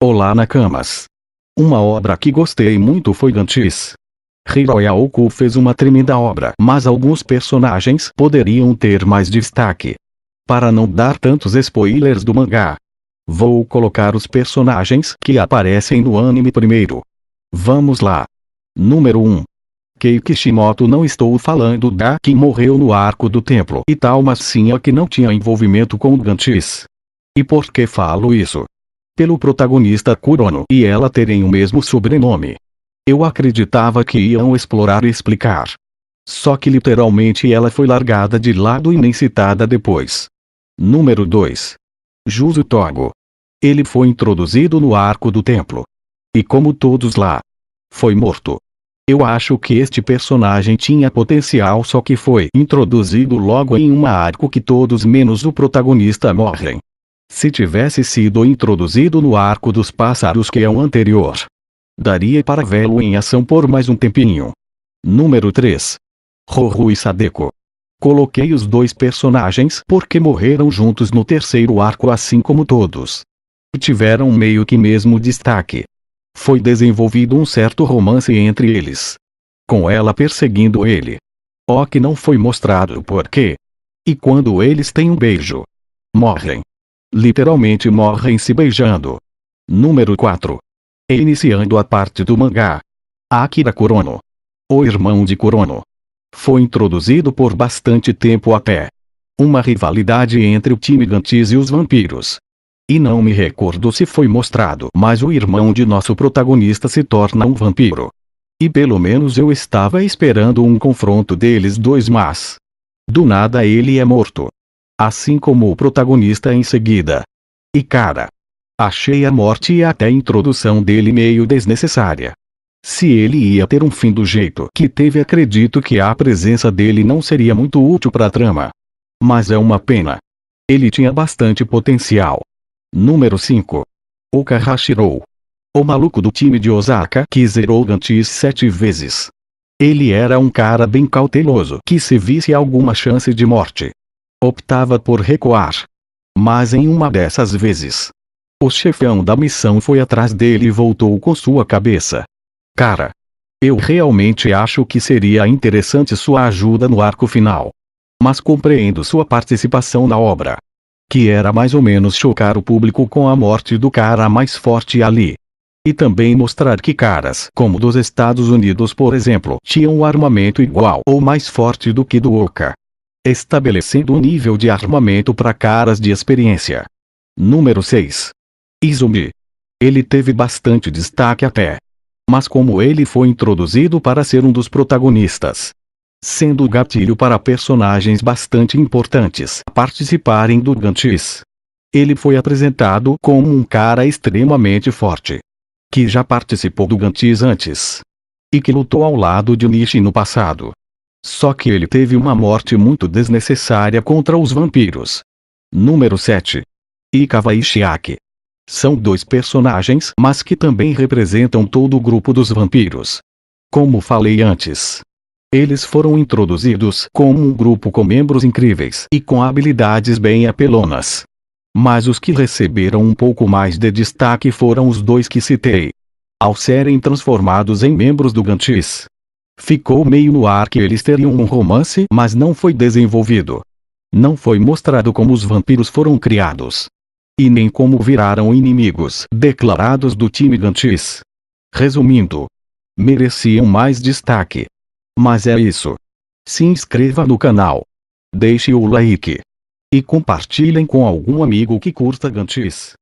Olá Nakamas. Uma obra que gostei muito foi Gantis. Hiroya Oku fez uma tremenda obra, mas alguns personagens poderiam ter mais destaque. Para não dar tantos spoilers do mangá, vou colocar os personagens que aparecem no anime primeiro. Vamos lá. Número 1. Kei Kishimoto. Não estou falando da que morreu no arco do templo e tal, mas sim a que não tinha envolvimento com Gantis. E por que falo isso? Pelo protagonista Kurono e ela terem o mesmo sobrenome. Eu acreditava que iam explorar e explicar. Só que literalmente ela foi largada de lado e nem citada depois. Número 2. Juzo Togo. Ele foi introduzido no arco do templo. E como todos lá, foi morto. Eu acho que este personagem tinha potencial, só que foi introduzido logo em um arco que todos menos o protagonista morrem. Se tivesse sido introduzido no arco dos pássaros, que é o anterior, daria para vê-lo em ação por mais um tempinho. Número 3. Horu e Sadeko. Coloquei os dois personagens porque morreram juntos no terceiro arco, assim como todos. E tiveram meio que mesmo destaque. Foi desenvolvido um certo romance entre eles, com ela perseguindo ele. O que não foi mostrado por quê. E quando eles têm um beijo, morrem. Literalmente morrem se beijando. Número 4. Iniciando a parte do mangá, Akira Kurono, o irmão de Kurono, foi introduzido por bastante tempo até. Uma rivalidade entre o time Gantis e os vampiros. E não me recordo se foi mostrado, mas o irmão de nosso protagonista se torna um vampiro. E pelo menos eu estava esperando um confronto deles dois, mas do nada ele é morto. Assim como o protagonista em seguida. E cara, achei a morte e até a introdução dele meio desnecessária. Se ele ia ter um fim do jeito que teve, acredito que a presença dele não seria muito útil para a trama. Mas é uma pena. Ele tinha bastante potencial. Número 5. Oka Hashirou. O maluco do time de Osaka que zerou Gantis 7 vezes. Ele era um cara bem cauteloso que, se visse alguma chance de morte, optava por recuar. Mas em uma dessas vezes, o chefão da missão foi atrás dele e voltou com sua cabeça. Cara, eu realmente acho que seria interessante sua ajuda no arco final. Mas compreendo sua participação na obra, que era mais ou menos chocar o público com a morte do cara mais forte ali. E também mostrar que caras como dos Estados Unidos, por exemplo, tinham um armamento igual ou mais forte do que do Oka, estabelecendo um nível de armamento para caras de experiência. Número 6. Izumi. Ele teve bastante destaque até. Mas como ele foi introduzido para ser um dos protagonistas, sendo gatilho para personagens bastante importantes participarem do Gantis, ele foi apresentado como um cara extremamente forte, que já participou do Gantis antes, e que lutou ao lado de Nishi no passado. Só que ele teve uma morte muito desnecessária contra os vampiros. Número 7. Ikawa e Chiaki. São dois personagens, mas que também representam todo o grupo dos vampiros. Como falei antes, eles foram introduzidos como um grupo com membros incríveis e com habilidades bem apelonas. Mas os que receberam um pouco mais de destaque foram os dois que citei. Ao serem transformados em membros do Gantis, ficou meio no ar que eles teriam um romance, mas não foi desenvolvido. Não foi mostrado como os vampiros foram criados. E nem como viraram inimigos declarados do time Gantis. Resumindo, mereciam mais destaque. Mas é isso. Se inscreva no canal, deixe o like e compartilhem com algum amigo que curta Gantis.